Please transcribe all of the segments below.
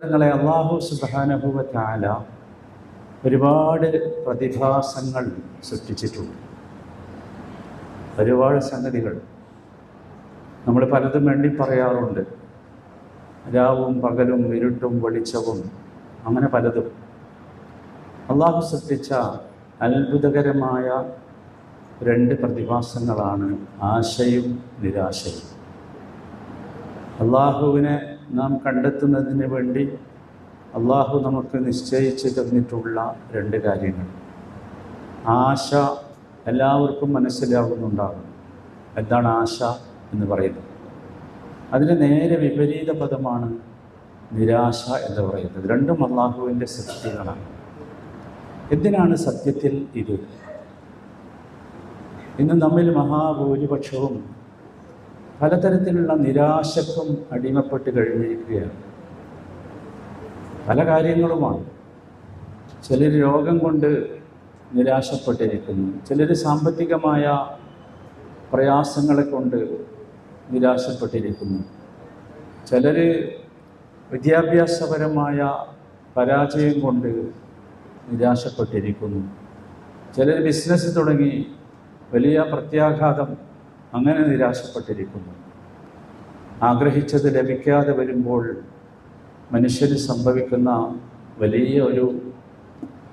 നിങ്ങളെ അല്ലാഹു സുബ്ഹാനഹു വ തആല ഒരുപാട് പ്രതിഭാസങ്ങൾ സൃഷ്ടിച്ചിട്ടുണ്ട്. ഒരുപാട് സംഗതികൾ നമ്മൾ പലതും വേണ്ടി പറയാറുണ്ട്. രാവും പകലും ഇരുട്ടും വെളിച്ചവും അങ്ങനെ പലതും. അള്ളാഹു സൃഷ്ടിച്ച അത്ഭുതകരമായ രണ്ട് പ്രതിഭാസങ്ങളാണ് ആശയും നിരാശയും. അള്ളാഹുവിനെ നാം കണ്ടെത്തുന്നതിന് വേണ്ടി അള്ളാഹു നമുക്ക് നിശ്ചയിച്ച് തന്നിട്ടുള്ള രണ്ട് കാര്യങ്ങൾ. ആശ എല്ലാവർക്കും മനസ്സിലാകുന്നുണ്ടാകും. എന്താണ് ആശ എന്ന് പറയുന്നത്? അതിന് നേരെ വിപരീത പദമാണ് നിരാശ എന്ന് പറയുന്നത്. രണ്ടും അള്ളാഹുവിൻ്റെ സൃഷ്ടികളാണ്. എന്തിനാണ് സത്യത്തിൽ ഇത്? ഇന്ന് നമ്മിൽ മഹാഭൂരിപക്ഷവും പലതരത്തിലുള്ള നിരാശക്കും അടിമപ്പെട്ട് കഴിഞ്ഞിരിക്കുകയാണ്. പല കാര്യങ്ങളുമാണ്. ചിലർ രോഗം കൊണ്ട് നിരാശപ്പെട്ടിരിക്കുന്നു, ചിലർ സാമ്പത്തികമായ പ്രയാസങ്ങളെ കൊണ്ട് നിരാശപ്പെട്ടിരിക്കുന്നു, ചിലർ വിദ്യാഭ്യാസപരമായ പരാജയം കൊണ്ട് നിരാശപ്പെട്ടിരിക്കുന്നു, ചിലർ ബിസിനസ് തുടങ്ങി വലിയ പ്രത്യാഘാതം അങ്ങനെ നിരാശപ്പെട്ടിരിക്കുന്നു. ആഗ്രഹിച്ചത് ലഭിക്കാതെ വരുമ്പോൾ മനുഷ്യന് സംഭവിക്കുന്ന വലിയ ഒരു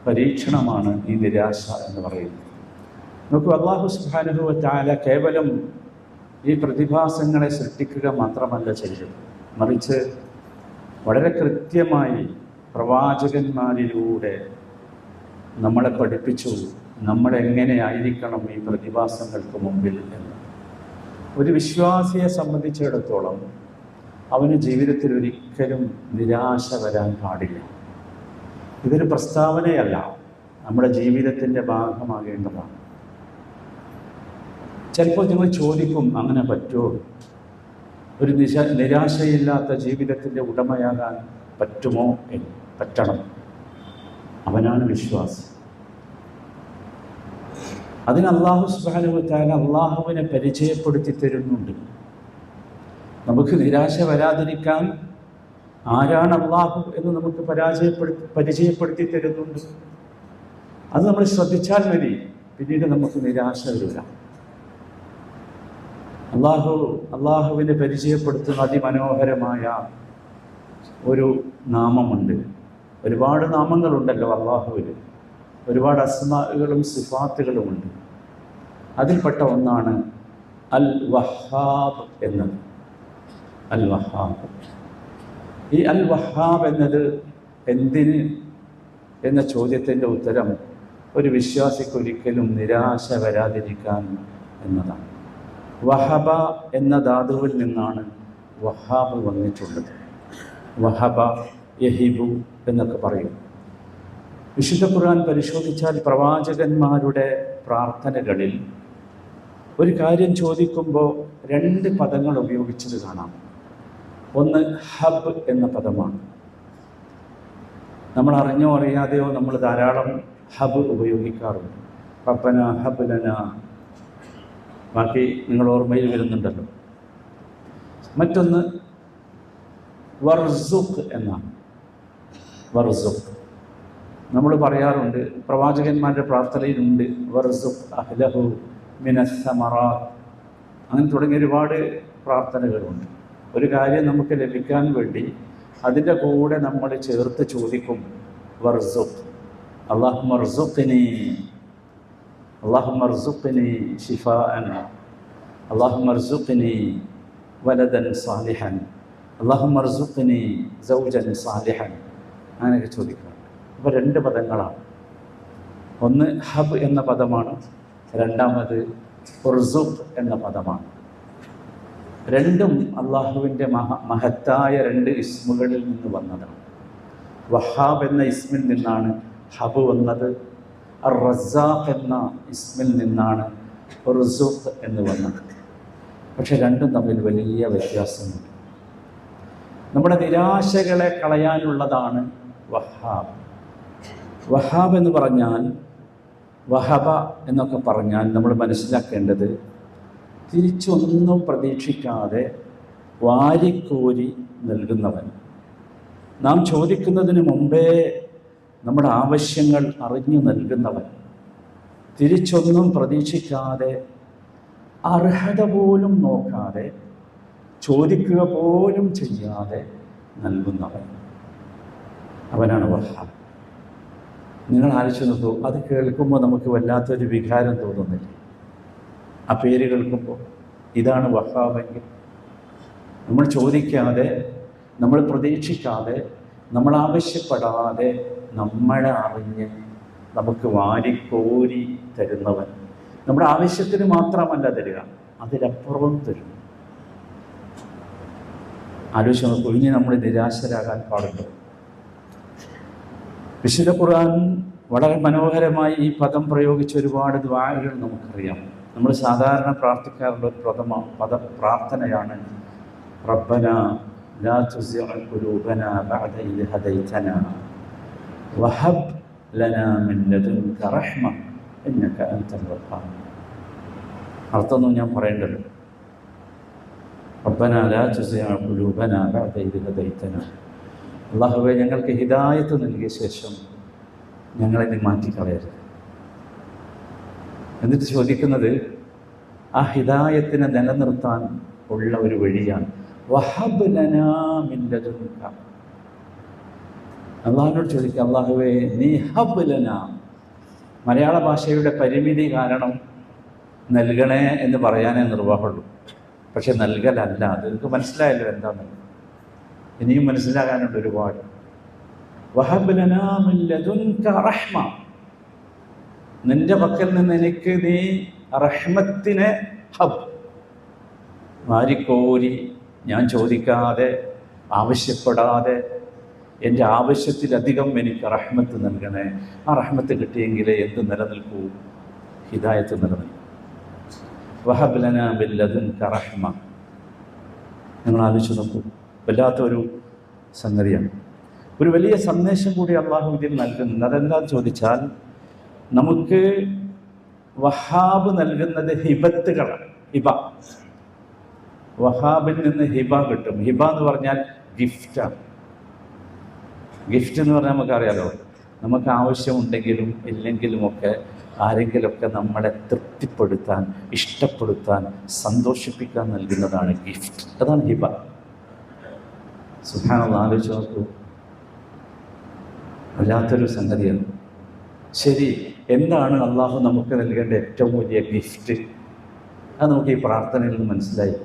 പരീക്ഷണമാണ് ഈ നിരാശ എന്ന് പറയുന്നത്. നോക്കൂ, അല്ലാഹു സുബ്ഹാനഹു വ തആല കേവലം ഈ പ്രതിഭാസങ്ങളെ സൃഷ്ടിക്കുക മാത്രമല്ല ചെയ്തത്, മറിച്ച് വളരെ കൃത്യമായി പ്രവാചകന്മാരിലൂടെ നമ്മളെ പഠിപ്പിച്ചു നമ്മളെങ്ങനെയായിരിക്കണം ഈ പ്രതിഭാസങ്ങൾക്ക് മുമ്പിൽ എന്ന്. ഒരു വിശ്വാസിയെ സംബന്ധിച്ചിടത്തോളം അവന് ജീവിതത്തിൽ ഒരിക്കലും നിരാശ വരാൻ പാടില്ല. ഇതൊരു പ്രസ്താവനയല്ല, നമ്മുടെ ജീവിതത്തിൻ്റെ ഭാഗമാകേണ്ടതാണ്. ചിലപ്പോൾ നിങ്ങൾ ചോദിക്കും, അങ്ങനെ പറ്റുമോ? ഒരു നിരാശയില്ലാത്ത ജീവിതത്തിൻ്റെ ഉടമയാകാൻ പറ്റുമോ? പറ്റണം. അവനാണ് വിശ്വാസി. അതിന് അല്ലാഹു സുബ്ഹാനഹു വ തആല അള്ളാഹുവിനെ പരിചയപ്പെടുത്തി തരുന്നുണ്ട്. നമുക്ക് നിരാശ വരാതിരിക്കാൻ ആരാണ് അള്ളാഹു എന്ന് നമുക്ക് പരിചയപ്പെടുത്തി തരുന്നുണ്ട്. അത് നമ്മൾ ശ്രദ്ധിച്ചാൽ മതി, പിന്നീട് നമുക്ക് നിരാശ വരില്ല. അള്ളാഹുവിനെ പരിചയപ്പെടുത്തുന്ന അതിമനോഹരമായ ഒരു നാമമുണ്ട്. ഒരുപാട് നാമങ്ങളുണ്ടല്ലോ അള്ളാഹുവിന്, ഒരുപാട് അസ്മാകളും സിഫാത്തുകളുമുണ്ട്. അതിൽപ്പെട്ട ഒന്നാണ് അൽ വഹാബ് എന്നത്. അൽ വഹാബ്. ഈ അൽ വഹാബ് എന്നത് എന്തിന് എന്ന ചോദ്യത്തിൻ്റെ ഉത്തരം ഒരു വിശ്വാസിക്കൊരിക്കലും നിരാശ വരാതിരിക്കാൻ എന്നതാണ്. വഹബ എന്ന ധാതുവിൽ നിന്നാണ് വഹാബ് വന്നിട്ടുള്ളത്. വഹബ, യഹിബു എന്നൊക്കെ പറയും. വിശുദ്ധ ഖുർആൻ പരിശോധിച്ചാൽ പ്രവാചകന്മാരുടെ പ്രാർത്ഥനകളിൽ ഒരു കാര്യം ചോദിക്കുമ്പോൾ രണ്ട് പദങ്ങൾ ഉപയോഗിച്ചത് കാണാം. ഒന്ന് ഹബ് എന്ന പദമാണ്. നമ്മൾ അറിഞ്ഞോ അറിയാതെയോ നമ്മൾ ധാരാളം ഹബ് ഉപയോഗിക്കാറുണ്ട്. റബ്ബന ഹബ് ലനാ, ബാക്കി നിങ്ങൾ ഓർമ്മയിൽ വരുന്നുണ്ടല്ലോ. മറ്റൊന്ന് വർസുഖ് എന്നാണ്. വർസുഖ് നമ്മൾ പറയാറുണ്ട്, പ്രവാചകന്മാരുടെ പ്രാർത്ഥനയിലുണ്ട് വർസുഖ് അഹ്ലഹു മിനസ് സമറാത്ത്, അങ്ങനെ തുടങ്ങിയ ഒരുപാട് പ്രാർത്ഥനകളുണ്ട്. ഒരു കാര്യം നമുക്ക് ലഭിക്കാൻ വേണ്ടി അതിൻ്റെ കൂടെ നമ്മൾ ചേർത്ത് ചോദിക്കും വർസുഖ്, അല്ലാഹുമ്മ ർസുഖ്നി, അല്ലാഹുമ്മ ർസുഖ്നി ശിഫാഅൻ, അല്ലാഹുമ്മ ർസുഖ്നി വലദൻ സാലിഹൻ, അല്ലാഹുമ്മ ർസുഖ്നി സൗജൻ സാലിഹൻ, അങ്ങനെയൊക്കെ ചോദിക്കുക. അപ്പോൾ രണ്ട് പദങ്ങളാണ്. ഒന്ന് ഹബ് എന്ന പദമാണ്, രണ്ടാമത് റുസുഖ് എന്ന പദമാണ്. രണ്ടും അള്ളാഹുവിൻ്റെ മഹത്തായ രണ്ട് ഇസ്മുകളിൽ നിന്ന് വന്നതാണ്. വഹാബ് എന്ന ഇസ്മിൽ നിന്നാണ് ഹബ് വന്നത്. അർ റസാഖ് എന്ന ഇസ്മിൽ നിന്നാണ് റുസുഖ് എന്ന് വന്നത്. പക്ഷെ രണ്ടും തമ്മിൽ വലിയ വ്യത്യാസമുണ്ട്. നമ്മുടെ നിരാശകളെ കളയാനുള്ളതാണ് വഹാബ്. വഹാബ് എന്ന് പറഞ്ഞാൽ, വഹബ എന്നൊക്കെ പറഞ്ഞാൽ നമ്മൾ മനസ്സിലാക്കേണ്ടത് തിരിച്ചൊന്നും പ്രതീക്ഷിക്കാതെ വാരിക്കോരി നൽകുന്നവൻ. നാം ചോദിക്കുന്നതിന് മുമ്പേ നമ്മുടെ ആവശ്യങ്ങൾ അറിഞ്ഞു നൽകുന്നവൻ, തിരിച്ചൊന്നും പ്രതീക്ഷിക്കാതെ അർഹത പോലും നോക്കാതെ ചോദിക്കുക പോലും ചെയ്യാതെ നൽകുന്നവൻ, അവനാണ് വഹാബ്. നിങ്ങൾ ആലോചിച്ച് നോക്കൂ, അത് കേൾക്കുമ്പോൾ നമുക്ക് വല്ലാത്തൊരു വികാരം തോന്നുന്നില്ല? ആ പേര് കേൾക്കുമ്പോൾ ഇതാണ് വഹാബെങ്കിൽ, നമ്മൾ ചോദിക്കാതെ, നമ്മൾ പ്രതീക്ഷിക്കാതെ, നമ്മൾ ആവശ്യപ്പെടാതെ നമ്മളെ അറിഞ്ഞ് നമുക്ക് വാരിക്കോരി തരുന്നവൻ. നമ്മുടെ ആവശ്യത്തിന് മാത്രമല്ല തരിക, അതിലപ്പുറവും തരും. ആലോചിച്ച് നോക്കൂ, ഇനി നമ്മൾ നിരാശരാകാൻ പാടുണ്ടോ? വിശുദ്ധ ഖുർആൻ വളരെ മനോഹരമായി ഈ പദം പ്രയോഗിച്ച ഒരുപാട് ദുആകൾ നമുക്കറിയാം. നമ്മൾ സാധാരണ പ്രാർത്ഥിക്കാറുള്ള ഒരു പ്രാർത്ഥനയാണ് റബ്ബന ലാ തുസിഗ് ഖുലൂബനാ ബഅദ ഇദ് ഹദൈതനാ വഹബ് ലനാ മിൻ ലദുൻക റഹ്മ ഇന്നക അൻതൽ വഹാബ്. അർത്ഥമൊന്നും ഞാൻ പറയേണ്ടല്ലോ. റബ്ബന ലാ തുസിഗ് ഖുലൂബനാ ബഅദ ഇദ് ഹദൈതനാ, അല്ലാഹുവേ ഞങ്ങൾക്ക് ഹിദായത്ത് നൽകിയ ശേഷം ഞങ്ങളെ നീ മാറ്റിക്കളയരുത്. എന്നിട്ട് ചോദിക്കുന്നത് ആ ഹിദായത്തിനെ നിലനിർത്താൻ ഉള്ള ഒരു വഴിയാണ് വഹബ് ലനാ മിൻ ലദുൻക. അള്ളാഹുവിനോട് ചോദിക്കുക, അള്ളാഹുവേ നീ ഹബ് ലനാ. മലയാള ഭാഷയുടെ പരിമിതി കാരണം നൽകണേ എന്ന് പറയാനേ നിർവാഹമുള്ളൂ. പക്ഷെ നൽകലല്ല, അത് നിങ്ങൾക്ക് മനസ്സിലായല്ലോ എന്താണെന്ന്. ഇനിയും മനസ്സിലാകാനുണ്ട് ഒരുപാട്. വഹബ് ലനാ മിൻ ലദുൻക റഹ്മ, നിന്റെ പക്കൽ നിന്ന് എനിക്ക് നീ റഹ്മത്തിനെ ഹബ് വാരിക്കോരി, ഞാൻ ചോദിക്കാതെ ആവശ്യപ്പെടാതെ എൻ്റെ ആവശ്യത്തിലധികം എനിക്ക് റഹ്മത്ത് നൽകണേ. ആ റഹ്മത്ത് കിട്ടിയെങ്കിലേ എന്ത് നിലനിൽക്കൂ? ഹിദായത്ത് നിലനിൽക്കും. വഹബ് ലനാ മിൻ ലദുൻക റഹ്മ. നിങ്ങൾ ആലോചിച്ച് നോക്കൂ, വല്ലാത്തൊരു സംഗതിയാണ്. ഒരു വലിയ സന്ദേശം കൂടി അള്ളാഹു ഇതിൽ നൽകുന്നുണ്ട്. അതെന്താണെന്ന് ചോദിച്ചാൽ, നമുക്ക് വഹാബ് നൽകുന്നത് ഹിബത്തുകളാണ്. ഹിബ, വഹാബിൽ നിന്ന് ഹിബ കിട്ടും. ഹിബ എന്ന് പറഞ്ഞാൽ ഗിഫ്റ്റാണ്. ഗിഫ്റ്റ് എന്ന് പറഞ്ഞാൽ നമുക്കറിയാലോ, നമുക്ക് ആവശ്യമുണ്ടെങ്കിലും ഇല്ലെങ്കിലുമൊക്കെ ആരെങ്കിലുമൊക്കെ നമ്മളെ തൃപ്തിപ്പെടുത്താൻ, ഇഷ്ടപ്പെടുത്താൻ, സന്തോഷിപ്പിക്കാൻ നൽകുന്നതാണ് ഗിഫ്റ്റ്. അതാണ് ഹിബ. സുബ്ഹാനല്ലാഹ്, ആലോചിച്ച് നോക്കൂ, വല്ലാത്തൊരു സംഗതിയാണ്. ശരി, എന്താണ് അള്ളാഹു നമുക്ക് നൽകേണ്ട ഏറ്റവും വലിയ ഗിഫ്റ്റ്? അത് നമുക്ക് ഈ പ്രാർത്ഥനയിൽ നിന്ന് മനസ്സിലായി.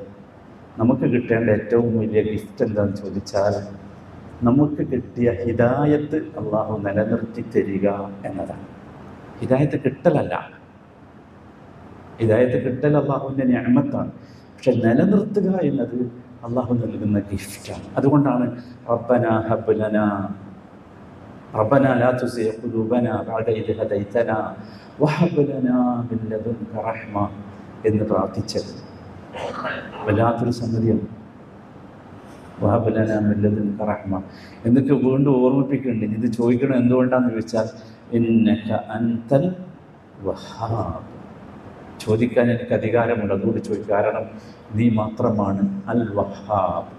നമുക്ക് കിട്ടേണ്ട ഏറ്റവും വലിയ ഗിഫ്റ്റ് എന്താണെന്ന് ചോദിച്ചാൽ, നമുക്ക് കിട്ടിയ ഹിദായത്ത് അള്ളാഹു നിലനിർത്തി തരിക എന്നതാണ്. ഹിദായത്ത് കിട്ടലല്ല, ഹിദായത്ത് കിട്ടൽ അള്ളാഹുവിൻ്റെ നിഅമത്താണ്. പക്ഷെ നിലനിർത്തുക എന്നത് അള്ളാഹു നൽകുന്ന ഗിഫ്റ്റാണ്. അതുകൊണ്ടാണ് റബ്ബനാ ഹബ് ലനാ റബ്ബനാ ലാ തുസിഗ് ഖുലൂബനാ ബഅദ ഇദ് ഹദൈതനാ വഹബ് ലനാ മിൻ ലദുൻക റഹ്മ എന്ന് പ്രാർത്ഥിച്ചത് വല്ലാത്തൊരു സംഗതിയാണ്. വഹബ് ലനാ മിൻ ലദുൻക റഹ്മ എന്നൊക്കെ വീണ്ടും ഓർമ്മിപ്പിക്കുന്നുണ്ട്. ഇത് ചോദിക്കണം എന്തുകൊണ്ടാണെന്ന് ചോദിച്ചാൽ, ഇന്നക അൻതൽ വഹാബ്. ചോദിക്കാൻ എനിക്ക് അധികാരമുണ്ട്, അതുകൊണ്ട് ചോദിക്കും. കാരണം നീ മാത്രമാണ് അൽ വഹാബ്.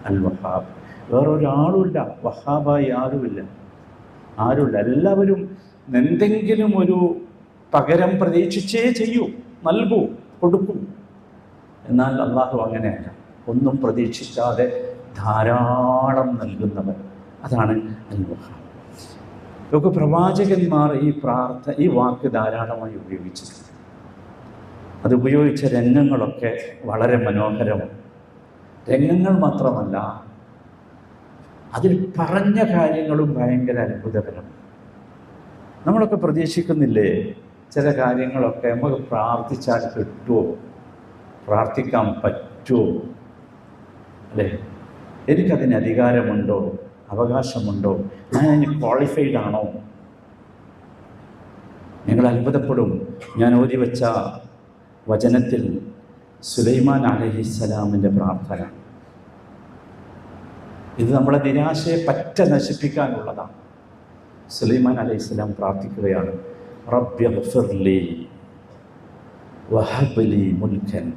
അൽ വഹാബ്, വേറൊരാളുമില്ല. വഹാബായി ആരുമില്ല. എല്ലാവരും എന്തെങ്കിലും ഒരു പകരം പ്രതീക്ഷിച്ചേ ചെയ്യൂ, നൽകൂ, കൊടുക്കൂ. എന്നാൽ അള്ളാഹു അങ്ങനെയല്ല, ഒന്നും പ്രതീക്ഷിക്കാതെ ധാരാളം നൽകുന്നവൻ. അതാണ് അൽ വഹാബ്. നമുക്ക് പ്രവാചകന്മാർ ഈ വാക്ക് ധാരാളമായി ഉപയോഗിച്ചിട്ടുണ്ട്. അത് ഉപയോഗിച്ച രംഗങ്ങളൊക്കെ വളരെ മനോഹരമാണ്. രംഗങ്ങൾ മാത്രമല്ല, അതിൽ പറഞ്ഞ കാര്യങ്ങളും ഭയങ്കര അത്ഭുതകരമാണ്. നമ്മളൊക്കെ പ്രതീക്ഷിക്കുന്നില്ലേ ചില കാര്യങ്ങളൊക്കെ നമുക്ക് പ്രാർത്ഥിച്ചാൽ കിട്ടുമോ, പ്രാർത്ഥിക്കാൻ പറ്റുമോ? അല്ലേ, എനിക്കതിന് അധികാരമുണ്ടോ, അവകാശമുണ്ടോ, ഞാൻ അതിന് ക്വാളിഫൈഡ് ആണോ? നിങ്ങൾ അത്ഭുതപ്പെടും. ഞാൻ ഓതി വെച്ച വചനത്തിൽ സുലൈമാൻ അലൈഹിസ്സലാമിൻ്റെ പ്രാർത്ഥന, ഇത് നമ്മളെ നിരാശയെ പറ്റ നശിപ്പിക്കാനുള്ളതാണ്. സുലൈമാൻ അലൈഹിസ്സലാം പ്രാർത്ഥിക്കുകയാണ്, റബ്ബി ഗ്ഫിർലി വഹബ് ലി മുൽക്കൻ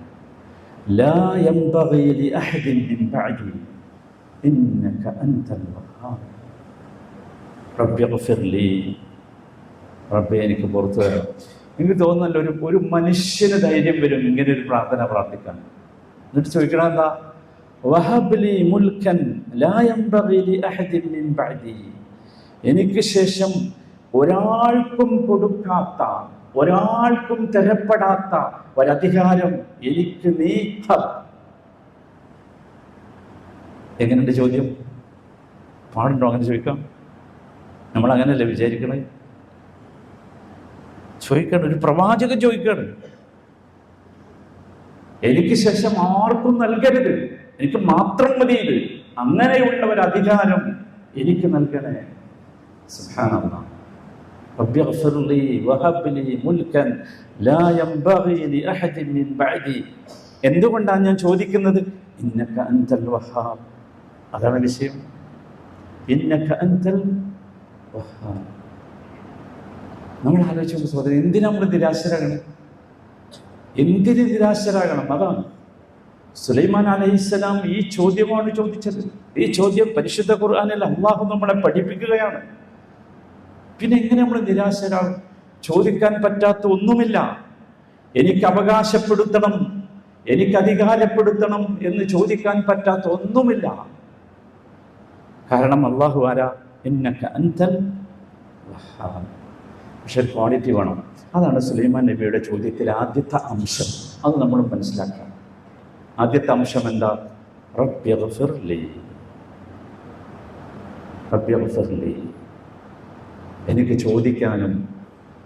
ലാ യൻബഗി ലി അഹദിൻ മിൻ ബഅദി ഇന്നക അൻതൽ വഹാബ് റബ്ബി ഗ്ഫിർ ലീ, റബ്ബേ എനിക്ക് പുറത്തു തരണം. എനിക്ക് തോന്നുന്നല്ലോ ഒരു മനുഷ്യന് ധൈര്യം വരും ഇങ്ങനെ ഒരു പ്രാർത്ഥന പ്രാർത്ഥിക്കാൻ. എന്നിട്ട് ചോദിക്കണം എന്താ? വഹബ് ലീ മുൽക്കൻ ലാ യൻബഗി ലി അഹദിൻ മിൻ ബഅദി, എനിക്ക് ശേഷം ഒരാൾക്കും കൊടുക്കാത്ത, ഒരാൾക്കും തരപ്പെടാത്ത ഒരധികാരം എനിക്ക് നീ. എങ്ങനെയുണ്ട് ചോദ്യം? പാടുണ്ടോ അങ്ങനെ ചോദിക്കാം? നമ്മൾ അങ്ങനെയല്ലേ വിചാരിക്കണേ? ചോദിക്കണം, ഒരു പ്രവാചകൻ ചോദിക്കണം, എനിക്ക് ശേഷം ആർക്കും നൽകരുത്, എനിക്ക് മാത്രം മതി ഇത്, അങ്ങനെയുള്ള ഒരു അധികാരം എനിക്ക് നൽകണേ. സുബ്ഹാനല്ലാഹ്. റബ്ബി ഗ്ഫിർ ലീ വഹബ് ലീ മുൽക്കൻ ലാ യൻബഗി ലി അഹദിൻ മിൻ ബഅദി. എന്തുകൊണ്ടാണ് ഞാൻ ചോദിക്കുന്നത്? ഇന്നക അൻതൽ വഹാബ്. അതാണ് വിഷയം. ഇന്നക അൻതൽ വഹാബ്. നമ്മൾ ആലോചിച്ചു സഹോദരൻ, എന്തിനാ നമ്മൾ നിരാശരാകണം? എന്തിന് നിരാശരാകണം? അതാണ് സുലൈമാൻ അലൈഹിസ്സലാം ഈ ചോദ്യമാണ് ചോദിച്ചത്. ഈ ചോദ്യം പരിശുദ്ധ ഖുർആനിൽ അള്ളാഹു നമ്മളെ പഠിപ്പിക്കുകയാണ്. പിന്നെ എങ്ങനെ നമ്മൾ നിരാശരാകും? ചോദിക്കാൻ പറ്റാത്ത ഒന്നുമില്ല. എനിക്ക് അവകാശപ്പെടുത്തണം, എനിക്ക് അധികാരപ്പെടുത്തണം എന്ന് ചോദിക്കാൻ പറ്റാത്ത ഒന്നുമില്ല. കാരണം അള്ളാഹു ആരാ? ഇന്നക അൻതൽ വഹാബ്. പക്ഷെ ക്വാളിറ്റി വേണം. അതാണ് സുലൈമാൻ നബിയുടെ ചോദ്യത്തിലെ ആദ്യത്തെ അംശം. അത് നമ്മൾ മനസ്സിലാക്കണം. ആദ്യത്തെ അംശം എന്താ? റബ്ബി ഗ്ഫിർ ലീ, റബ്ബി ഗ്ഫിർ ലീ. എനിക്ക് ചോദിക്കാനും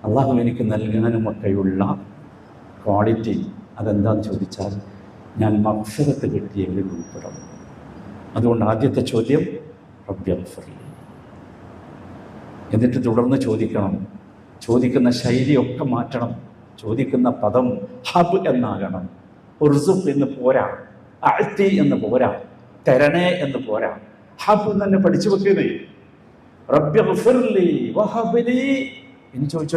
അള്ളാഹു എനിക്ക് നൽകാനും ഒക്കെയുള്ള ക്വാളിറ്റി അതെന്താന്ന് ചോദിച്ചാൽ ഞാൻ മഗ്ഫിറത്ത് കിട്ടിയെങ്കിൽ ഉൾപ്പെടണം. അതുകൊണ്ട് ആദ്യത്തെ ചോദ്യം റബ്ബി ഗ്ഫിർ ലീ. എന്നിട്ട് തുടർന്ന് ചോദിക്കണം. ചോദിക്കുന്ന ശൈലിയൊക്കെ മാറ്റണം. ചോദിക്കുന്ന പദം ഹബ് എന്നാകണം. ഉർസുഖ് എന്ന് പോരാ, അഅ്തി എന്ന് പോരാ, തരണേ എന്ന് പോരാ. ഹബ് തന്നെ പഠിച്ചു വെക്കുന്നത്. റബ്ബി ഗ്ഫിർ ലീ വഹബ് ലീ എന്ന് ചോദിച്ചോ,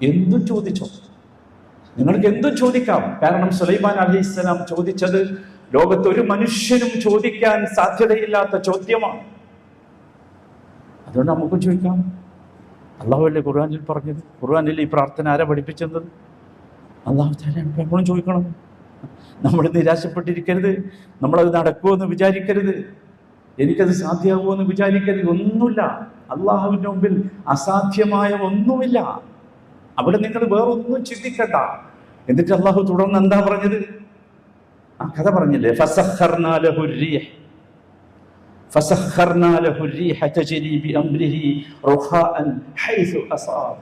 എന്തും ചോദിച്ചോ. നിങ്ങൾക്ക് എന്തും ചോദിക്കാം. കാരണം സുലൈമാൻ അലൈഹിസ്സലാം ചോദിച്ചത് ലോകത്തൊരു മനുഷ്യനും ചോദിക്കാൻ സാധ്യതയില്ലാത്ത ചോദ്യമാണ്. അതുകൊണ്ട് നമുക്കും ചോദിക്കാം. അള്ളാഹു അല്ലേ ഖുർആനിൽ പറഞ്ഞത്? ഖുർആനിൽ ഈ പ്രാർത്ഥന ആരാ പഠിപ്പിച്ചത്? അള്ളാഹു തആല. നമ്മളും ചോദിക്കണം. നമ്മൾ നിരാശപ്പെട്ടിരിക്കരുത്. നമ്മളത് നടക്കുമെന്ന് വിചാരിക്കരുത്. എനിക്കത് സാധ്യമാകുമെന്ന് വിചാരിക്കരുത്. ഒന്നുമില്ല. അള്ളാഹുവിൻ്റെ മുമ്പിൽ അസാധ്യമായ ഒന്നുമില്ല. അവിടെ നിങ്ങൾ വേറൊന്നും ചിന്തിക്കണ്ട. എന്നിട്ട് അള്ളാഹു തുടർന്ന് എന്താ പറഞ്ഞത്? ആ കഥ പറഞ്ഞില്ലേ? ഫസഖർനാ ലഹു റീഹ് فسخرنا له الريح تجري بأمره رخاء حيث أصاب.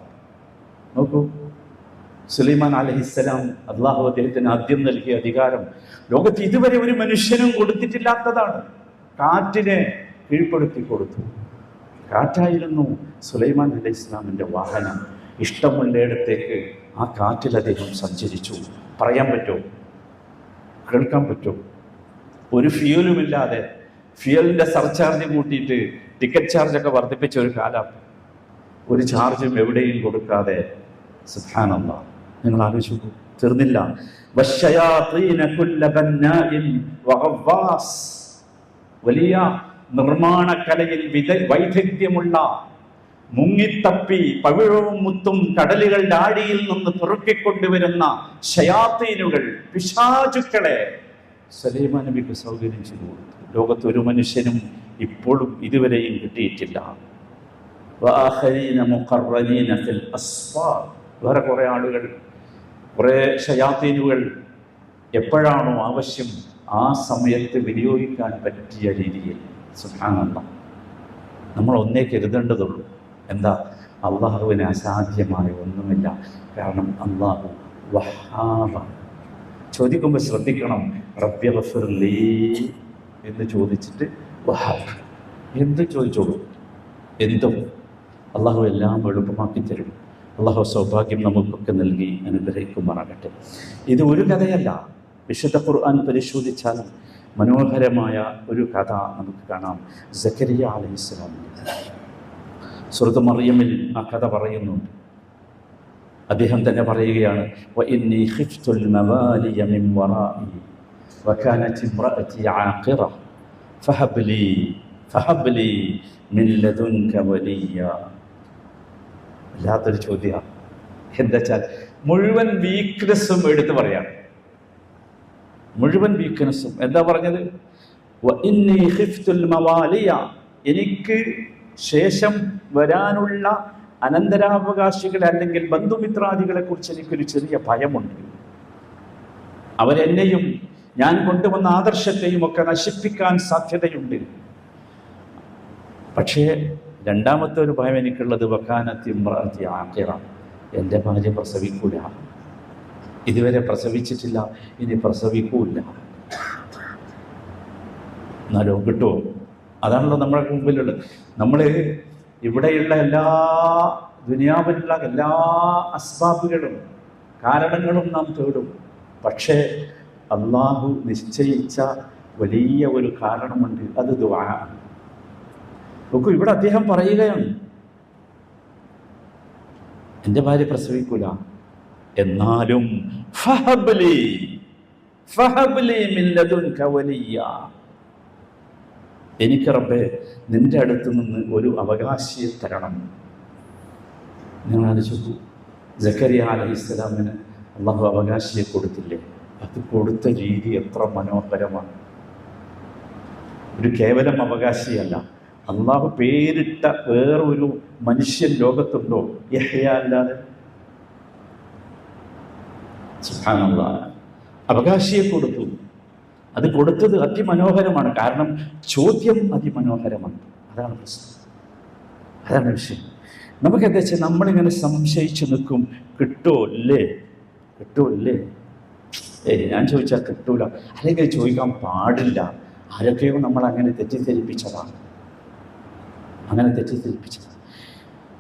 നോക്കൂ, സുലൈമാൻ അലൈഹിസ്സലാം അള്ളാഹു അദ്ദേഹത്തിന് ആദ്യം നൽകിയ അധികാരം ലോകത്ത് ഇതുവരെ ഒരു മനുഷ്യനും കൊടുത്തിട്ടില്ലാത്തതാണ്. കാറ്റിനെ കീഴ്പ്പെടുത്തി കൊടുത്തു. കാറ്റായിരുന്നു സുലൈമാൻ അലൈഹിസ്സലാമിൻ്റെ വാഹനം. ഇഷ്ടമുള്ളയിടത്തേക്ക് ആ കാറ്റിൽ അദ്ദേഹം സഞ്ചരിച്ചു. പറയാൻ പറ്റുമോ? കേൾക്കാൻ പറ്റുമോ? ഒരു ഫ്യൂലുമില്ലാതെ, ഫ്യൂവലിൻ്റെ സർചാർജ് കൂട്ടിയിട്ട് ടിക്കറ്റ് ചാർജൊക്കെ വർദ്ധിപ്പിച്ച ഒരു കാലം, ഒരു ചാർജും എവിടെയും കൊടുക്കാതെ. സുബ്ഹാനല്ലാഹ്. നിങ്ങൾ ആലോചിച്ചു. തീർന്നില്ല. വലിയ നിർമ്മാണ കലയിൽ വൈദഗ്ധ്യമുള്ള, മുങ്ങിത്തപ്പി പവിഴവും മുത്തും കടലുകളുടെ ആഴിയിൽ നിന്ന് പെറുക്കിക്കൊണ്ടുവരുന്ന ശയാത്തീനുകൾ, പിശാചുക്കളെ സുലൈമാൻ നബിക്ക് സൗകര്യം ചെയ്തു കൊടുത്തു. ലോകത്ത് ഒരു മനുഷ്യനും ഇപ്പോഴും ഇതുവരെയും കിട്ടിയിട്ടില്ല. വേറെ കുറേ ആളുകൾ, കുറേ ശയാത്തീനുകൾ എപ്പോഴാണോ ആവശ്യം ആ സമയത്ത് വിനിയോഗിക്കാൻ പറ്റിയ രീതിയിൽ. സുബ്ഹാനല്ലാഹ്. നമ്മൾ ഒന്നേ കരുതേണ്ടതുള്ളൂ. എന്താ? അള്ളാഹുവിന് അസാധ്യമായ ഒന്നുമില്ല. കാരണം അള്ളാഹു വഹാബാണ്. ചോദിക്കുമ്പോൾ ശ്രദ്ധിക്കണം. റബ്ബി ഗ്ഫിർ ലീ എന്ന് ചോദിച്ചിട്ട് വഹാബ് എന്ത് ചോദിച്ചോളൂ. എന്തും അള്ളാഹു എല്ലാം എളുപ്പമാക്കി തരും. അള്ളാഹു സൗഭാഗ്യം നമുക്കൊക്കെ നൽകി അനുഗ്രഹിക്കുമാറാകട്ടെ. ഇത് ഒരു കഥയല്ല. വിശുദ്ധ ഖുർആൻ പരിശോധിച്ചാൽ മനോഹരമായ ഒരു കഥ നമുക്ക് കാണാം. സക്കരിയ അലൈഹിസ്സലാം സൂറത്ത് മറിയമിൽ ആ കഥ പറയുന്നുണ്ട്. അദ്ദേഹം തന്നെ പറയുകയാണ്, വഇന്നി ഖിഫ്തുൽ മവാലിയ മിൻ വറാഇ വകാനത് ഇംറഅതി ആഖിറ ഫഹബ്ലി ഫഹബ്ലി മിൻ ലദുൻക വലിയ. വല്ലാത്തൊരു ചോദ്യമാണ്. എന്താ വെച്ചാൽ മുഴുവൻ വീക്ക്നെസ്സും എടുത്തു പറയാം. മുഴുവൻ വീക്ക്നെസ്സും എന്താ പറഞ്ഞത്? വഇന്നി ഖിഫ്തുൽ മവാലിയ, എനിക്ക് ശേഷം വരാനുള്ള അനന്തരാവകാശികളെ അല്ലെങ്കിൽ ബന്ധുമിത്രാദികളെ കുറിച്ച് എനിക്കൊരു ചെറിയ ഭയമുണ്ട്. അവരെന്നെയും ഞാൻ കൊണ്ടുവന്ന ആദർശത്തെയും ഒക്കെ നശിപ്പിക്കാൻ സാധ്യതയുണ്ട്. പക്ഷേ രണ്ടാമത്തെ ഒരു ഭയം എനിക്കുള്ളത് വകാനത്തി ഇംറഅതി ആഖിറ, എൻ്റെ ഭാര്യ പ്രസവിക്കൂല, ഇതുവരെ പ്രസവിച്ചിട്ടില്ല, ഇനി പ്രസവിക്കൂല. എന്നാലോ കിട്ടുമോ? അതാണല്ലോ നമ്മുടെ മുമ്പിലുള്ളത്. നമ്മൾ ഇവിടെയുള്ള എല്ലാ ദുനിയാവിലുള്ള എല്ലാ അസ്ബാബുകളും കാരണങ്ങളും നാം തേടും. പക്ഷേ അള്ളാഹു നിശ്ചയിച്ച വലിയ ഒരു കാരണമുണ്ട്, അത് ദുആ. നോക്കൂ, ഇവിടെ അദ്ദേഹം പറയുകയാണ് എൻ്റെ ഭാര്യ പ്രസവിക്കൂല, എന്നാലും ഫഹബ്ലി ഫഹബ്ലി മിൻ ലദുൻക വലിയ, എനിക്ക് റബ്ബേ നിന്റെ അടുത്ത് നിന്ന് ഒരു അവകാശിയെ തരണം. നിങ്ങൾ ആലോചിച്ചു, സക്കരിയ അലൈഹിസ്സലാമിന് അള്ളാഹു അവകാശിയെ കൊടുത്തില്ലേ? അത് കൊടുത്ത രീതി എത്ര മനോഹരമാണ്. ഒരു കേവലം അവകാശിയല്ല, അള്ളാഹു പേരിട്ട വേറൊരു മനുഷ്യൻ ലോകത്തുണ്ടോ യഹ്യ അല്ലാതെ? സുബ്ഹാനല്ലാഹ്, അവകാശിയെ കൊടുത്തു. അത് കൊടുത്തത് അതിമനോഹരമാണ്. കാരണം ചോദ്യം അതിമനോഹരമാണ്. അതാണ് പ്രശ്നം, അതാണ് വിഷയം. നമുക്കെന്താ വെച്ചാൽ നമ്മളിങ്ങനെ സംശയിച്ചു നിൽക്കും, കിട്ടുമല്ലേ കിട്ടുമല്ലേ, ഞാൻ ചോദിച്ചാൽ കിട്ടൂല, അല്ലെങ്കിൽ ചോദിക്കാൻ പാടില്ല. ആരൊക്കെയോ നമ്മൾ അങ്ങനെ തെറ്റിദ്ധരിപ്പിച്ചതാണ്.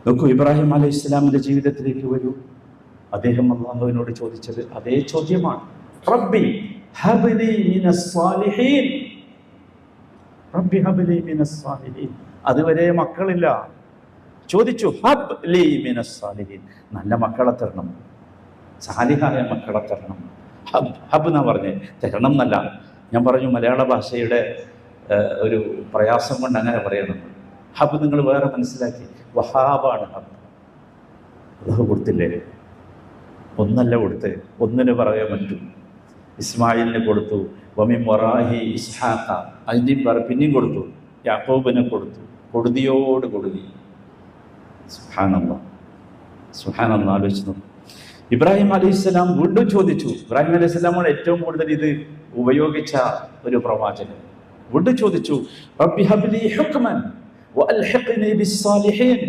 നോക്കൂ, ഇബ്രാഹിം അലൈഹി ഇസ്ലാമിൻ്റെ ജീവിതത്തിലേക്ക് വരൂ. അദ്ദേഹം അല്ലാഹുവിനോട് ചോദിച്ചത് അതേ ചോദ്യമാണ്. റബ്ബി ഹബ്ലി മിനസ് സാലിഹീൻ, റബ്ബി ഹബ്ലി മിനസ് സാലിഹീൻ. അതുവരെ മക്കളില്ല. ചോദിച്ചു ഹബ്ലി മിനസ് സാലിഹീൻ, നല്ല മക്കളെ തരണം, സാലിഹായ മക്കളെ തരണം. ഹബ് എന്നാ പറഞ്ഞേ, തരണം എന്നല്ല. ഞാൻ പറഞ്ഞു മലയാള ഭാഷയുടെ ഒരു പ്രയാസം കൊണ്ട് അങ്ങനെ പറയണം. ഹബ് നിങ്ങൾ വേറെ മനസ്സിലാക്കി, വഹാബാണ് ഹബ്. അല്ലാഹു കൊടുത്തില്ലേ? ഒന്നല്ല കൊടുത്ത്, ഒന്നിന് പറയാൻ പറ്റും. ഇസ്മായിലിന് കൊടുത്തു, വമിൻ വറാഹി ഇസ്ഹാഖ, അതിൻ്റെയും പിന്നെയും കൊടുത്തു. യാക്കോബിനെ കൊടുത്തു, കൊടുതിയോട് കൊടുതി. സുബ്ഹാനല്ലാഹ്, സുബ്ഹാനല്ലാഹ്. ആലോചിച്ചു. ഇബ്രാഹിം അലൈഹിസ്സലാം വീണ്ടും ചോദിച്ചു. ഇബ്രാഹിം അലൈഹിസ്സലാമാണ് ഏറ്റവും കൂടുതൽ ഇത് ഉപയോഗിച്ച ഒരു പ്രവാചകൻ. വീണ്ടും ചോദിച്ചു, റബ്ബി ഹബ്ലി ഹുക്മൻ വഅൽഹിഖ്നി ബിസ്സാലിഹീൻ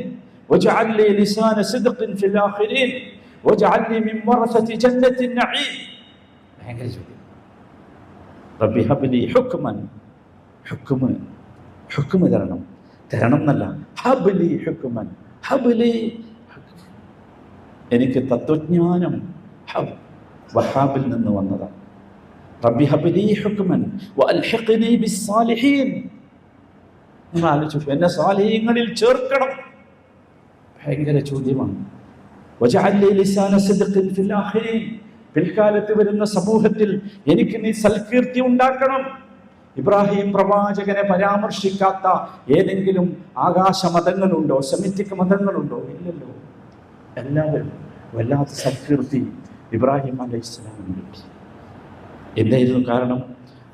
വജ്അൽ ലി ലിസാന സിദ്ഖിൻ ഫിൽ ആഖിരീൻ വജ്അൽനി മിൻ വറസതി ജന്നത്തിൻ നഈം. ഭയങ്കര ചോദ്യം. റബ്ബി ഹബ്ലി ഹുക്മൻ, ഹുക്മ തരണം എന്നല്ല, ഹബ്ലി ഹുക്മൻ, ഹബ്ലി എനിക്ക് തത്വജ്ഞാനം. വഹാബിൽ നിന്ന് വന്നതാണ്. റബ്ബി ഹബ്ലി ഹുക്മൻ വഅൽഹിഖ്നി ബിസ്സാലിഹീൻ. നിങ്ങൾ ആലോചിച്ചു, എന്നെ സാലിഹീങ്ങളിൽ ചേർക്കണം. ഭയങ്കര ചോദ്യമാണ്. വജഅൽ ലി ലിസാന സിദ്ഖിൻ ഫിൽ ആഖിരീൻ, പിൽക്കാലത്ത് വരുന്ന സമൂഹത്തിൽ എനിക്ക് നീ സൽകീർത്തി ഉണ്ടാക്കണം. ഇബ്രാഹിം പ്രവാചകനെ പരാമർശിക്കാത്ത ഏതെങ്കിലും ആകാശ മതങ്ങളുണ്ടോ, സെമിറ്റിക് മതങ്ങളുണ്ടോ? ഇല്ലല്ലോ. എല്ലാവരും വല്ലാത്ത സൽകീർത്തി ഇബ്രാഹിം അലൈഹിസ്സലാമിന് കിട്ടി. എന്തായിരുന്നു കാരണം?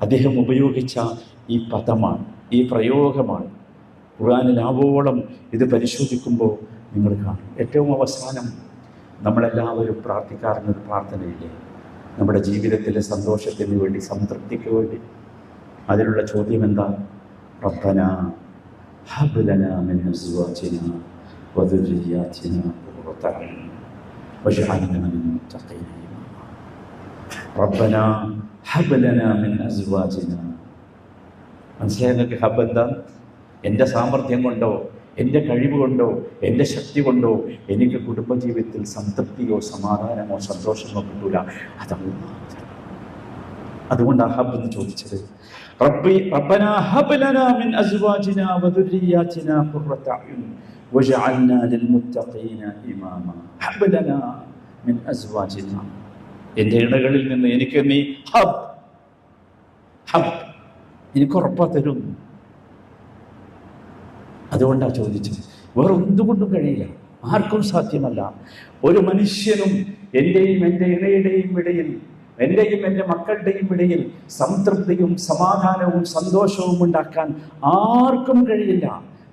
അദ്ദേഹം ഉപയോഗിച്ച ഈ പദമാണ്, ഈ പ്രയോഗമാണ്. ഖുർആനിൽ ആവോളം ഇത് പരിശോധിക്കുമ്പോൾ നിങ്ങൾ കാണും. ഏറ്റവും അവസാനം നമ്മളെല്ലാവരും പ്രാർത്ഥിക്കാറുന്നൊരു പ്രാർത്ഥനയില്ലേ, നമ്മുടെ ജീവിതത്തിലെ സന്തോഷത്തിന് വേണ്ടി, സംതൃപ്തിക്ക് വേണ്ടി? അതിലുള്ള ചോദ്യം എന്താ? റബ്ബന ഹബ് ലനാ മിൻ അസ്വാജിനാ വദുർരിയാതിനാ ഖുർറത അയ്ൻ വജ്അൽനാ ലിൽ മുത്തഖീന ഇമാമാ. റബ്ബന ഹബ് ലനാ മിൻ അസ്വാജിനാ. മനസ്സിലായി നിങ്ങൾക്ക് ഹബ് എന്താ? എൻ്റെ സാമർഥ്യം കൊണ്ടോ, എൻ്റെ കഴിവ് കൊണ്ടോ, എൻ്റെ ശക്തി കൊണ്ടോ എനിക്ക് കുടുംബജീവിതത്തിൽ സംതൃപ്തിയോ സമാധാനമോ സന്തോഷമോ കിട്ടൂല. അതുകൊണ്ടാണ് ഹബ് എന്ന് ചോദിച്ചത്. റബ്ബനാ ഹബ് ലനാ മിൻ അസ്വാജിനാ വദുർരിയാതിനാ ഖുർറത അയ്ൻ വജ്അൽനാ ലിൽ മുത്തഖീന ഇമാമാ. ഹബ് ലനാ മിൻ അസ്വാജിനാ, എൻ്റെ ഇണകളിൽ നിന്ന് എനിക്ക് നീ ഹബ് എനിക്ക് ഉറപ്പാ തരും. അതുകൊണ്ടാണ് ചോദിച്ചത്. വേറെ എന്തുകൊണ്ടും കഴിയില്ല, ആർക്കും സാധ്യമല്ല. ഒരു മനുഷ്യനും എൻ്റെയും എൻ്റെ ഇണയുടെയും ഇടയിൽ, എൻ്റെയും എൻ്റെ മക്കളുടെയും ഇടയിൽ സംതൃപ്തിയും സമാധാനവും സന്തോഷവും ഉണ്ടാക്കാൻ ആർക്കും കഴിയില്ല.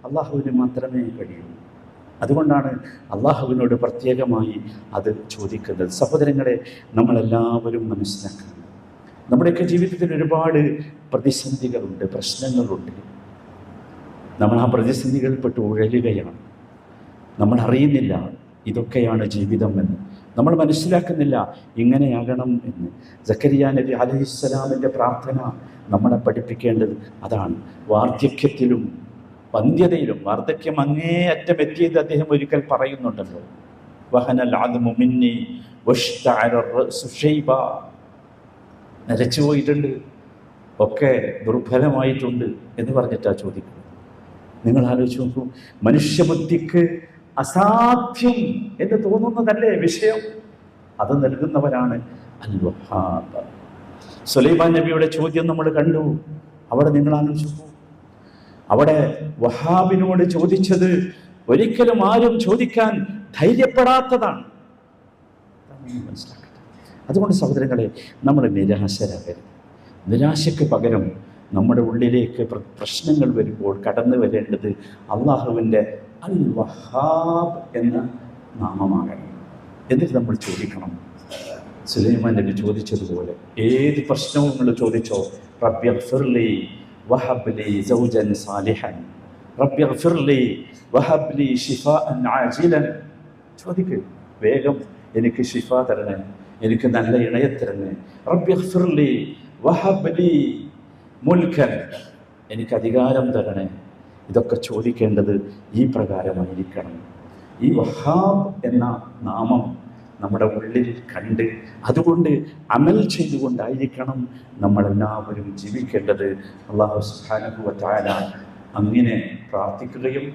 അള്ളാഹുവിന് മാത്രമേ കഴിയൂ. അതുകൊണ്ടാണ് അള്ളാഹുവിനോട് പ്രത്യേകമായി അത് ചോദിക്കുന്നത്. സഹോദരങ്ങളെ, നമ്മളെല്ലാവരും മനസ്സിലാക്കണം, നമ്മുടെയൊക്കെ ജീവിതത്തിൽ ഒരുപാട് പ്രതിസന്ധികളുണ്ട്, പ്രശ്നങ്ങളുണ്ട്. നമ്മൾ ആ പ്രതിസന്ധികളിൽപ്പെട്ട് ഉഴലുകയാണ്. നമ്മൾ അറിയുന്നില്ല ഇതൊക്കെയാണ് ജീവിതം എന്ന്, നമ്മൾ മനസ്സിലാക്കുന്നില്ല ഇങ്ങനെയാകണം എന്ന്. സക്കരിയ നബി അലൈഹിസ്സലാമിൻ്റെ പ്രാർത്ഥന നമ്മളെ പഠിപ്പിക്കേണ്ടത് അതാണ്. വാർദ്ധക്യത്തിലും വന്ധ്യതയിലും, വാർദ്ധക്യം അങ്ങേയറ്റം എത്തിയത് അദ്ദേഹം ഒരിക്കൽ പറയുന്നുണ്ടല്ലോ, വഹനൽ അദ്മു മിന്നി വഷ്തഅല റഅസു ശൈബ, നരച്ചു പോയിട്ടുണ്ട്, ഒക്കെ ദുർബലമായിട്ടുണ്ട് എന്ന് പറഞ്ഞിട്ടാണ് ചോദിക്കുന്നത്. നിങ്ങൾ ആലോചിച്ച് നോക്കൂ, മനുഷ്യബുദ്ധിക്ക് അസാധ്യം എന്ന് തോന്നുന്നതല്ലേ വിഷയം, അത് നൽകുന്നവരാണ് അൽ വഹാബ്. സുലൈമാൻ നബിയുടെ ചോദ്യം നമ്മൾ കണ്ടു. അവിടെ നിങ്ങൾ ആലോചിച്ചു, അവിടെ വഹാബിനോട് ചോദിച്ചത് ഒരിക്കലും ആരും ചോദിക്കാൻ ധൈര്യപ്പെടാത്തതാണ്. മനസ്സിലാക്കട്ടെ. അതുകൊണ്ട് സഹോദരങ്ങളെ, നമ്മൾ നിരാശരാകരുത്. നിരാശയ്ക്ക് പകരം നമ്മുടെ ഉള്ളിലേക്ക് പ്രശ്നങ്ങൾ വരുമ്പോൾ കടന്നു വരേണ്ടത് അള്ളാഹുവിൻ്റെ അൽ വഹാബ് എന്ന നാമമാകണം. എന്നിട്ട് നമ്മൾ ചോദിക്കണം, സുലൈമാൻ നബി ചോദിച്ചതുപോലെ ഏത് പ്രശ്നവും നിങ്ങൾ ചോദിച്ചോ, റബ്ബി ഗ്ഫിർലി വഹബ് ലി സൗജൻ സാലിഹൻ, റബ്ബി ഗ്ഫിർലി വഹബ് ലി ശിഫാഅൻ ആജിലൻ. ചോദിക്ക്, വേഗം എനിക്ക് ശിഫ തരണേ, എനിക്ക് നല്ല ഇണയെ തരണേ. റബ്ബി ഗ്ഫിർലി വഹബ് ലി മുൽക്കൻ, എനിക്ക് അധികാരം തരണേ. ഇതൊക്കെ ചോദിക്കേണ്ടത് ഈ പ്രകാരമായിരിക്കണം. ഈ വഹാബ് എന്ന നാമം നമ്മുടെ ഉള്ളിൽ കണ്ട് അതുകൊണ്ട് അമൽ ചെയ്തുകൊണ്ടായിരിക്കണം നമ്മളെല്ലാവരും ജീവിക്കേണ്ടത്. അല്ലാഹു സുബ്ഹാനഹു വ തആല അങ്ങനെ പ്രാർത്ഥിക്കുകയും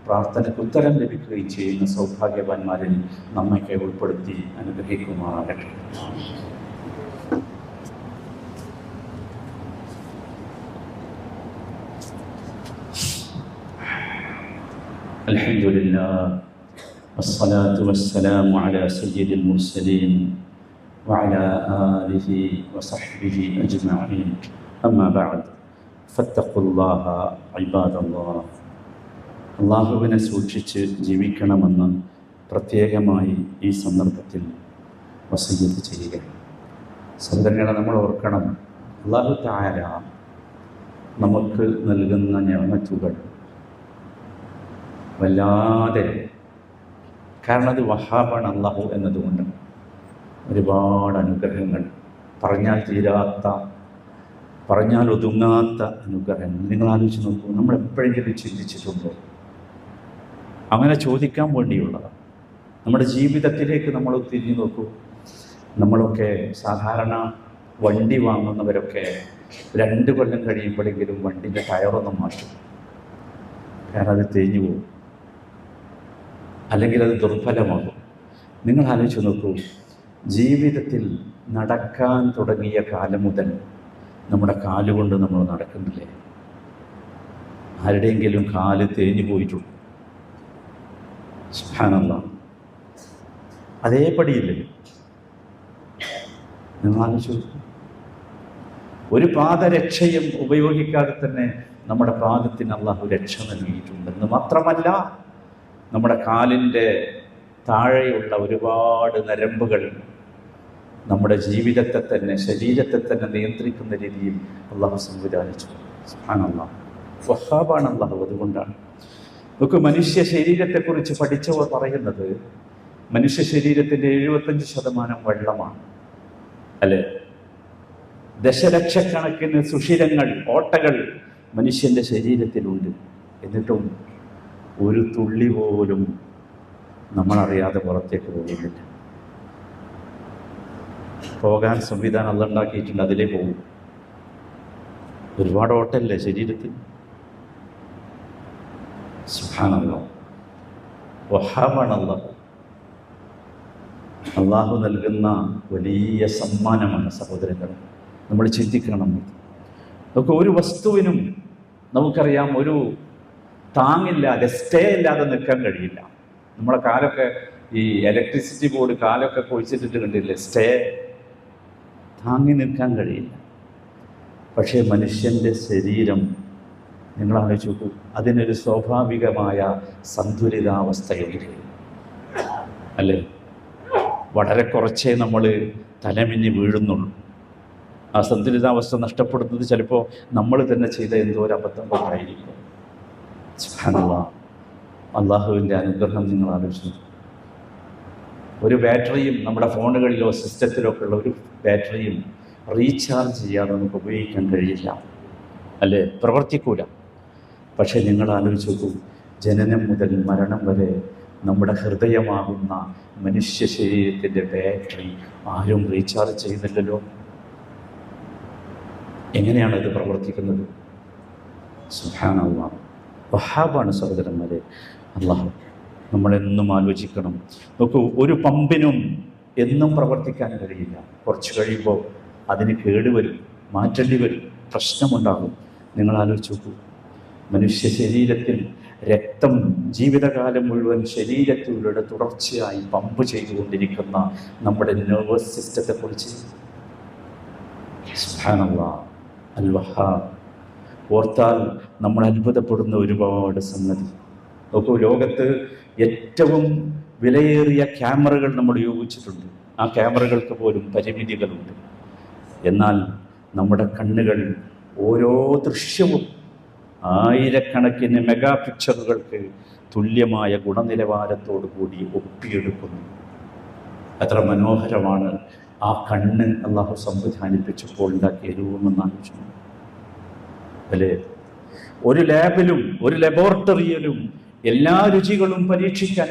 പ്രാർത്ഥനയ്ക്ക് ഉത്തരം ലഭിക്കുകയും ചെയ്യുന്ന സൗഭാഗ്യവാന്മാരിൽ നമ്മയൊക്കെ ഉൾപ്പെടുത്തി അനുഗ്രഹിക്കുമാറാകട്ടെ. അൽഹംദുലില്ലാഹ് വസ്സലാത്തു വസ്സലാമു അലാ സയ്യിദിൽ മുർസലീൻ വഅലാ ആലിഹി വസഹ്ബിഹി അജ്മഈൻ. അമ്മാ ബഅദ് ഫത്തഖുല്ലാഹ ഇബാദല്ലാഹ്. അല്ലാഹുവിനെ സൂക്ഷിച്ച് ജീവിക്കണമെന്ന് പ്രത്യേകമായി ഈ സന്ദർഭത്തിൽ വസിയ്യത്ത് ചെയ്യുക. സഹോദരങ്ങളെ, നമ്മൾ ഓർക്കണം, അല്ലാഹു തആല നമുക്ക് നൽകുന്ന നിഅമത്തുകൾ വല്ലാതെ, കാരണം അത് വഹാബാണ് അല്ലാഹു എന്നതുകൊണ്ട് ഒരുപാട് അനുഗ്രഹങ്ങൾ, പറഞ്ഞാൽ തീരാത്ത, പറഞ്ഞാൽ ഒതുങ്ങാത്ത അനുഗ്രഹങ്ങൾ. നിങ്ങൾ ആലോചിച്ച് നോക്കൂ, നമ്മൾ എപ്പോഴെങ്കിലും ചിന്തിച്ചിട്ടുണ്ടോ? അങ്ങനെ ചോദിക്കാൻ വേണ്ടിയുള്ളതാണ്. നമ്മുടെ ജീവിതത്തിലേക്ക് നമ്മൾ തിരിഞ്ഞു നോക്കൂ. നമ്മളൊക്കെ സാധാരണ വണ്ടി വാങ്ങുന്നവരൊക്കെ 2 കൊല്ലം കഴിയുമ്പോഴെങ്കിലും വണ്ടിൻ്റെ ടയറൊന്നും മാറ്റും. കാരണം അത് തേഞ്ഞു പോകും, അല്ലെങ്കിൽ അത് ദുർബലമാകും. നിങ്ങൾ ആലോചിച്ച് നോക്കൂ, ജീവിതത്തിൽ നടക്കാൻ തുടങ്ങിയ കാലം മുതൽ നമ്മുടെ കാലുകൊണ്ട് നമ്മൾ നടക്കുന്നില്ലേ? ആരുടെയെങ്കിലും കാല് തേഞ്ഞു പോയിട്ടുണ്ട്? സുബ്ഹാനല്ലാഹ്, അതേപടിയില്ലേ? നിങ്ങൾ ആലോചിച്ച് നോക്കൂ, ഒരു പാദരക്ഷയും ഉപയോഗിക്കാതെ തന്നെ നമ്മുടെ പാദത്തിന് അല്ലാഹു രക്ഷ നൽകിയിട്ടുണ്ടെന്ന് മാത്രമല്ല, നമ്മുടെ കാലിൻ്റെ താഴെയുള്ള ഒരുപാട് നരമ്പുകൾ നമ്മുടെ ജീവിതത്തെ തന്നെ, ശരീരത്തെ തന്നെ നിയന്ത്രിക്കുന്ന രീതിയിൽ അല്ലാഹു സംവിധാനിച്ചു. സുബ്ഹാനല്ലാഹ്, വഹാബാണ് അല്ലാഹു. അതുകൊണ്ടാണ് നമുക്ക് മനുഷ്യ ശരീരത്തെക്കുറിച്ച് പഠിച്ചവർ പറയുന്നത്, മനുഷ്യ ശരീരത്തിൻ്റെ 75% വെള്ളമാണ്, അല്ലേ? ദശലക്ഷക്കണക്കിന് സുഷിരങ്ങൾ, ഓട്ടകൾ മനുഷ്യൻ്റെ ശരീരത്തിലുണ്ട്. എന്നിട്ടും ഒരു തുള്ളി പോലും നമ്മളറിയാതെ പുറത്തേക്ക് പോകുന്നില്ല. പോകാൻ സംവിധാനം അല്ലാഹു ഉണ്ടാക്കിയിട്ടുണ്ട്, അതിലേ പോകും. ഒരുപാട് ഓട്ടല്ലേ ശരീരത്തിൽ. സുബ്ഹാനല്ലാഹ്, വഹാബാണ് അല്ലാഹു. അല്ലാഹു നൽകുന്ന വലിയ സമ്മാനമാണ് സഹോദരങ്ങൾ, നമ്മൾ ചിന്തിക്കണം. നമുക്ക് ഒരു വസ്തുവിനും, നമുക്കറിയാം, ഒരു താങ്ങില്ലാതെ സ്റ്റേ ഇല്ലാതെ നിൽക്കാൻ കഴിയില്ല. നമ്മളെ കാലൊക്കെ ഈ ഇലക്ട്രിസിറ്റി ബോർഡ് കാലൊക്കെ കൊഴിച്ചിട്ടിട്ട് കണ്ടില്ലേ, സ്റ്റേ താങ്ങി നിൽക്കാൻ കഴിയില്ല. പക്ഷേ മനുഷ്യൻ്റെ ശരീരം നിങ്ങൾ ആലോചിച്ച് നോക്കൂ, അതിനൊരു സ്വാഭാവികമായ സന്തുലിതാവസ്ഥയുണ്ട് അല്ലേ? വളരെ കുറച്ചേ നമ്മൾ തലമിന്നി വീഴുന്നുള്ളൂ. ആ സന്തുലിതാവസ്ഥ നഷ്ടപ്പെടുന്നത് ചിലപ്പോൾ നമ്മൾ തന്നെ ചെയ്ത എന്തോ ഒരു അബദ്ധം കൊണ്ടായിരിക്കും. സുബ്ഹാനല്ലാഹ്, അള്ളാഹുവിൻ്റെ അനുഗ്രഹം നിങ്ങൾ ആലോചിച്ചു. ഒരു ബാറ്ററിയും നമ്മുടെ ഫോണുകളിലോ സിസ്റ്റത്തിലോ ഒക്കെ ഉള്ള ഒരു ബാറ്ററിയും റീചാർജ് ചെയ്യാതെ നമുക്ക് ഉപയോഗിക്കാൻ കഴിയില്ല അല്ലേ? പ്രവർത്തിക്കൂല. പക്ഷേ നിങ്ങൾ ആലോചിച്ച് നോക്കൂ, ജനനം മുതൽ മരണം വരെ നമ്മുടെ ഹൃദയമാകുന്ന മനുഷ്യ ശരീരത്തിൻ്റെ ബാറ്ററി ആരും റീചാർജ് ചെയ്യുന്നില്ലല്ലോ. എങ്ങനെയാണ് ഇത് പ്രവർത്തിക്കുന്നത്? സുബ്ഹാനല്ലാഹ്, വഹാബാണ് സഹോദരന്മാരെ. അല്ലാഹു നമ്മളെന്നും ആലോചിക്കണം. നോക്കൂ, ഒരു പമ്പിനും എന്നും പ്രവർത്തിക്കാൻ കഴിയില്ല. കുറച്ച് കഴിയുമ്പോൾ അതിന് കേടുവരും, മാറ്റേണ്ടി വരും, പ്രശ്നമുണ്ടാകും. നിങ്ങൾ ആലോചിച്ച് നോക്കൂ, മനുഷ്യ ശരീരത്തിൽ രക്തം ജീവിതകാലം മുഴുവൻ ശരീരത്തിലൂടെ തുടർച്ചയായി പമ്പ് ചെയ്തുകൊണ്ടിരിക്കുന്ന നമ്മുടെ നെർവസ് സിസ്റ്റത്തെക്കുറിച്ച് സുബ്ഹാനല്ലാഹ് അൽ വഹാബ് ഓർത്താൽ നമ്മൾ അത്ഭുതപ്പെടുന്ന ഒരുപാട് സംഗതി. നോക്കൂ, ലോകത്ത് ഏറ്റവും വിലയേറിയ ക്യാമറകൾ നമ്മൾ ഉപയോഗിച്ചിട്ടുണ്ട്. ആ ക്യാമറകൾക്ക് പോലും പരിമിതികളുണ്ട്. എന്നാൽ നമ്മുടെ കണ്ണുകൾ ഓരോ ദൃശ്യവും ആയിരക്കണക്കിന് മെഗാ പിക്ചറുകൾക്ക് തുല്യമായ ഗുണനിലവാരത്തോടു കൂടി ഒപ്പിയെടുക്കുന്നു. എത്ര മനോഹരമാണ് ആ കണ്ണ് അള്ളാഹു സംവിധാനിപ്പിച്ചപ്പോൾ ഉണ്ടാക്കിയ രൂപമെന്നാലോചിച്ചു അല്ലേ? ഒരു ലാബിലും ഒരു ലബോറട്ടറിയിലും എല്ലാ രുചികളും പരീക്ഷിക്കാൻ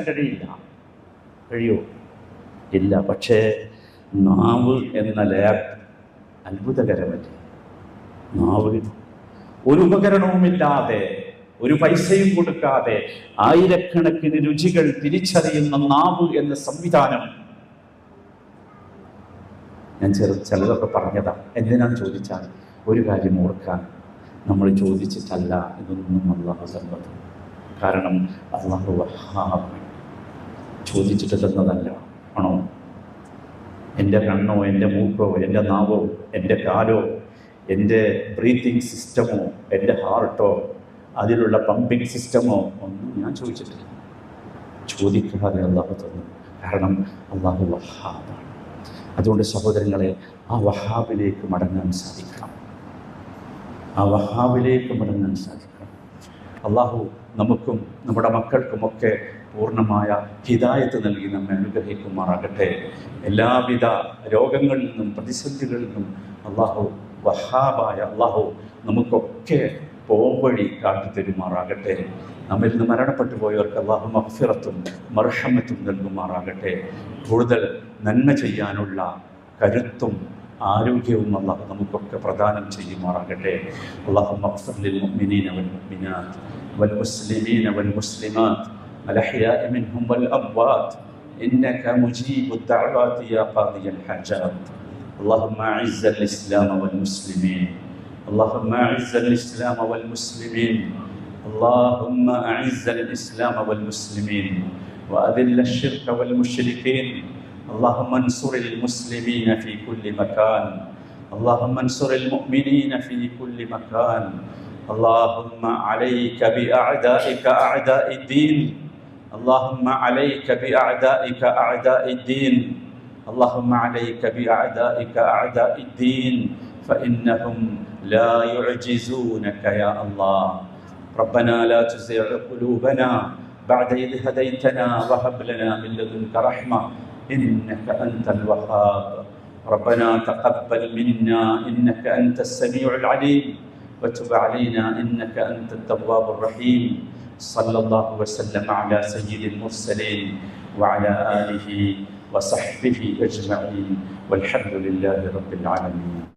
കഴിയോ? ഇല്ല. പക്ഷേ നാവ് എന്ന ലാബ് അത്ഭുതകരമല്ലേ? നാവ് ഒരു ഉപകരണവുമില്ലാതെ, ഒരു പൈസയും കൊടുക്കാതെ ആയിരക്കണക്കിന് രുചികൾ തിരിച്ചറിയുന്ന നാവ് എന്ന സംവിധാനം. ഞാൻ ചിലതൊക്കെ പറഞ്ഞതാ. എന്തിനാന്ന് ചോദിച്ചാൽ ഒരു കാര്യം ഓർക്കാൻ, നമ്മൾ ചോദിച്ചിട്ടല്ല ഇതൊന്നും അല്ലാഹു തന്നത്. കാരണം അല്ലാഹു വഹാബ് ചോദിച്ചിട്ട് തന്നതല്ല. ആണോ? എൻ്റെ കണ്ണോ, എൻ്റെ മൂക്കോ, എൻ്റെ നാവോ, എൻ്റെ കാലോ, എൻ്റെ ബ്രീത്തിങ് സിസ്റ്റമോ, എൻ്റെ ഹാർട്ടോ, അതിലുള്ള പമ്പിങ് സിസ്റ്റമോ ഒന്നും ഞാൻ ചോദിച്ചിട്ടില്ല. ചോദിക്കാതെ അല്ലാഹു തന്നു. കാരണം അല്ലാഹു വഹാബാണ്. അതുകൊണ്ട് സഹോദരങ്ങളെ, ആ വഹാബിലേക്ക് മടങ്ങാൻ സാധിക്കണം. അല്ലാഹു നമുക്കും നമ്മുടെ മക്കൾക്കുമൊക്കെ പൂർണ്ണമായ ഹിദായത്ത് നൽകി നമ്മെ അനുഗ്രഹിക്കുമാറാകട്ടെ. എല്ലാവിധ രോഗങ്ങളിൽ നിന്നും പ്രതിസന്ധികളിൽ നിന്നും വഹാബായ അല്ലാഹു നമുക്കൊക്കെ പോംവഴി കാട്ടിത്തരുമാറാകട്ടെ. നമ്മിൽ നിന്ന് മരണപ്പെട്ടു പോയവർക്ക് അല്ലാഹു മഗ്ഫിറത്തും മർഹമത്തും നൽകുമാറാകട്ടെ. കൂടുതൽ നന്മ ചെയ്യാനുള്ള കരുത്തും ആരോഗ്യവും അല്ലാഹു നമുക്കൊക്കെ പ്രദാനം ചെയ്യുമാറാകട്ടെ. അല്ലാഹുമ്മ ഗ്ഫിർ ലിൽ മുഅ്മിനീന വൽ മുഅ്മിനാത്ത് വൽ മുസ്ലിമീന വൽ മുസ്ലിമാത്ത് അൽ അഹ്യാഇ മിൻഹും വൽ അംവാത്ത് ഇന്നക മുജീബുദ് ദഅവാതി യാ ഖാദിയൽ ഹജാത്ത്. اللهم أعز الإسلام والمسلمين اللهم أعز الإسلام والمسلمين اللهم أعز الإسلام والمسلمين وأذل الشرك والمشركين. اللهم انصر المسلمين في كل مكان. اللهم انصر المؤمنين في كل مكان. اللهم عليك بأعدائك أعداء الدين. اللهم عليك بأعدائك أعداء الدين. اللهم عليك بأعدائك أعداء الدين فإنهم لا يعجزونك يا الله. ربنا لا تزغ قلوبنا بعد إذ هديتنا وهب لنا من لدنك رحمة إنك أنت الوهاب. ربنا تقبل منا إنك أنت السميع العليم وتب علينا إنك أنت التواب الرحيم. صلى الله وسلم على سيد المرسلين وعلى آله وصحبه أجمعين والحمد لله رب العالمين.